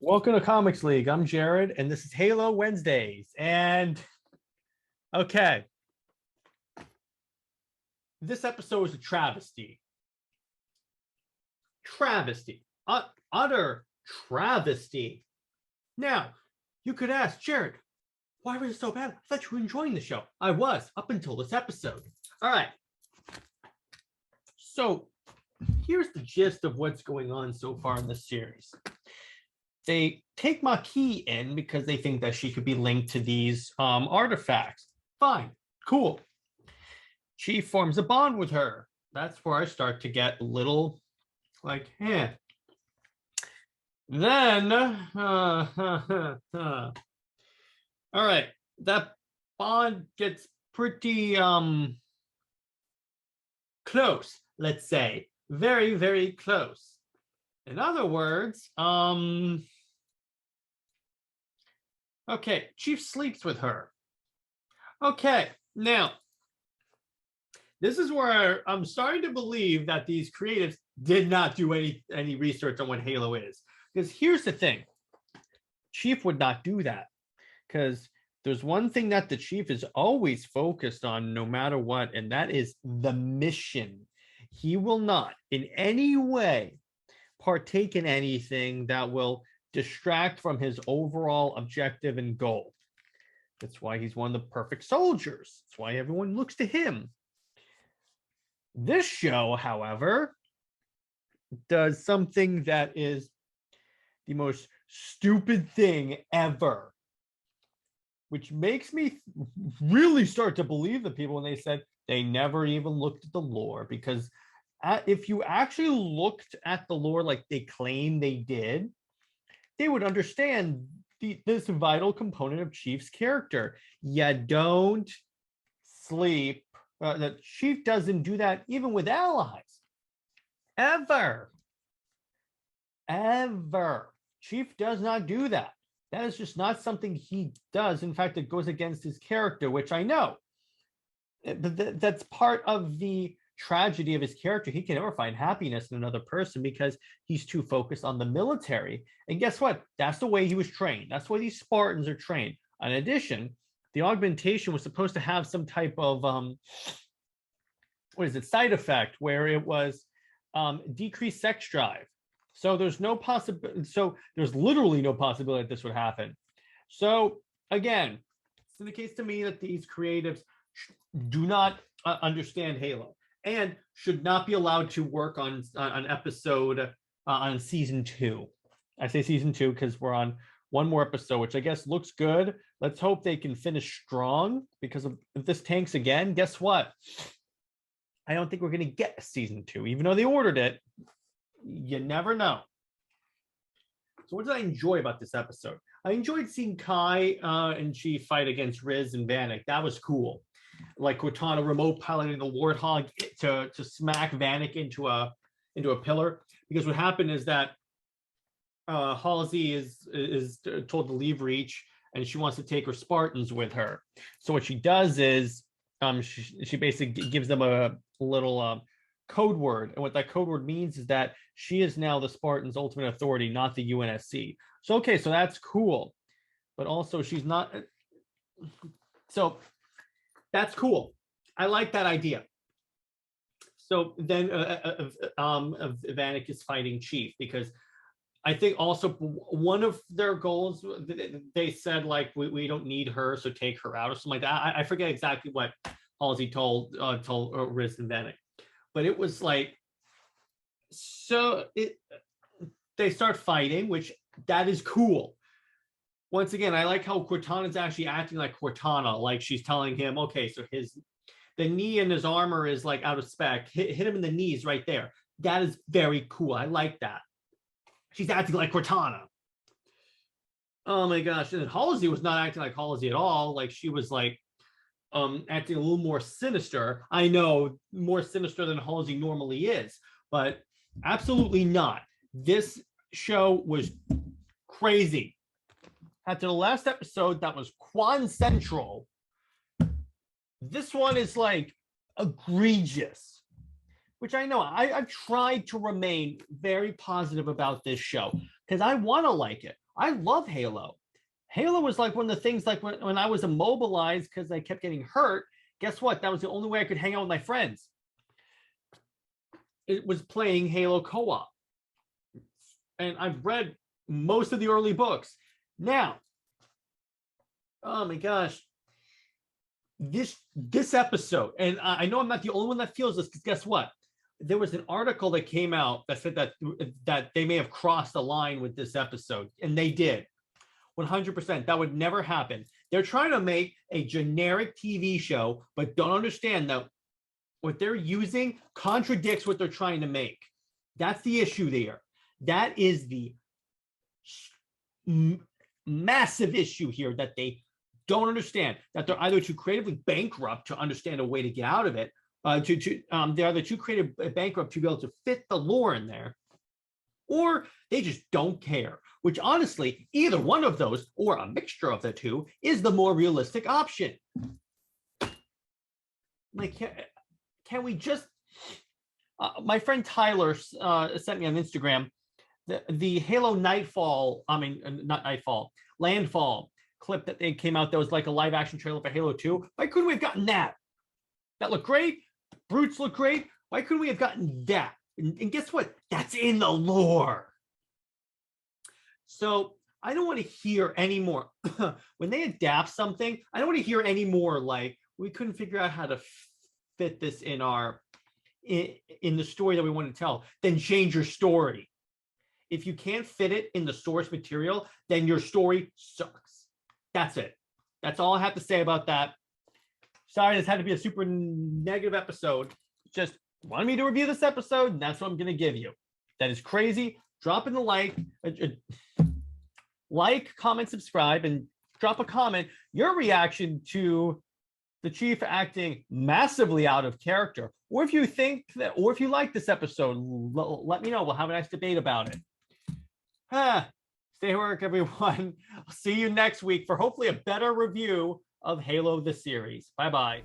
Welcome to Comics League. I'm Jared, and this is Halo Wednesdays. And okay, this episode is a travesty. Utter travesty. Now, you could ask, Jared, why was it so bad? I thought you were enjoying the show. I was, up until this episode. All right. So, here's the gist of what's going on so far in this series. They take Maquis in because they think that she could be linked to these artifacts. Fine, cool. Chief forms a bond with her. That's where I start to get a little like, eh. Then, all right, that bond gets pretty close, let's say. Very, very close. In other words, okay, Chief sleeps with her. Okay, now, this is where I'm starting to believe that these creatives did not do any research on what Halo is. Because here's the thing. Chief would not do that. Because there's one thing that the Chief is always focused on no matter what, and that is the mission. He will not, in any way, partake in anything that will distract from his overall objective and goal. That's why he's one of the perfect soldiers. That's why everyone looks to him. This show, however, does something that is the most stupid thing ever, which makes me really start to believe the people when they said they never even looked at the lore, because if you actually looked at the lore like they claim they did, they would understand this vital component of Chief's character. You don't sleep. The Chief doesn't do that even with allies. Ever. Chief does not do that. That is just not something he does. In fact, it goes against his character, which I know. But that's part of the tragedy of his character. He can never find happiness in another person because he's too focused on the military. And guess what? That's the way he was trained. That's why these Spartans are trained. In addition, the augmentation was supposed to have some type of side effect where it was decreased sex drive. So there's no possibility. So there's literally no possibility that this would happen. So again, it's indicates to me that these creatives do not understand Halo and should not be allowed to work on an episode on season 2. I say season 2 because we're on one more episode, which I guess looks good. Let's hope they can finish strong, because if this tanks again, guess what? I don't think we're going to get a season 2, even though they ordered it. You never know. So what did I enjoy about this episode? I enjoyed seeing Kai and she fight against Riz and Vanek. That was cool. Like Cortana remote piloting the Warthog to smack Vanek into a pillar. Because what happened is that Halsey is told to leave Reach, and she wants to take her Spartans with her. So what she does is she basically gives them a little code word, and what that code word means is that she is now the Spartans' ultimate authority, not the UNSC. So okay, so that's cool, but also she's not. So that's cool. I like that idea. So then Vanek is fighting Chief, because I think also one of their goals, they said like we don't need her, so take her out or something like that. I forget exactly what Halsey told Riz and Vanek, but it was like, so they start fighting, which that is cool. Once again, I like how Cortana's actually acting like Cortana, like she's telling him, okay, so the knee in his armor is like out of spec. Hit him in the knees right there. That is very cool. I like that. She's acting like Cortana. Oh my gosh. And then Halsey was not acting like Halsey at all. Like she was like acting a little more sinister. I know, more sinister than Halsey normally is, but absolutely not. This show was crazy. After the last episode, that was Quan Central. This one is like egregious, which I know I've tried to remain very positive about this show because I want to like it. I love Halo. Halo was like one of the things, like when I was immobilized because I kept getting hurt. Guess what? That was the only way I could hang out with my friends. It was playing Halo co-op. And I've read most of the early books. Now, oh my gosh, this episode, and I know I'm not the only one that feels this, because guess what? There was an article that came out that said that they may have crossed the line with this episode, and they did. 100%. That would never happen. They're trying to make a generic TV show, but don't understand that what they're using contradicts what they're trying to make. That's the issue there. That is the massive issue here, that they don't understand, that they're either too creatively bankrupt to understand a way to get out of it. They're either too creative bankrupt to be able to fit the lore in there, or they just don't care, which honestly, either one of those or a mixture of the two is the more realistic option. Like, can we just, my friend Tyler sent me on Instagram the Halo Landfall clip that they came out that was like a live action trailer for Halo 2. Why couldn't we have gotten that? That looked great. Brutes look great. Why couldn't we have gotten that? And guess what? That's in the lore. So I don't want to hear anymore. When they adapt something, I don't want to hear anymore like, we couldn't figure out how to fit this in the story that we want to tell. Then change your story. If you can't fit it in the source material, then your story sucks. That's it. That's all I have to say about that. Sorry, this had to be a super negative episode. Just wanted me to review this episode, and that's what I'm going to give you. That is crazy. Drop in the like, comment, subscribe, and drop a comment. Your reaction to the chief acting massively out of character, or if you think that, or if you like this episode, let me know. We'll have a nice debate about it. Stay work, everyone. I'll see you next week for hopefully a better review of Halo the series. Bye-bye.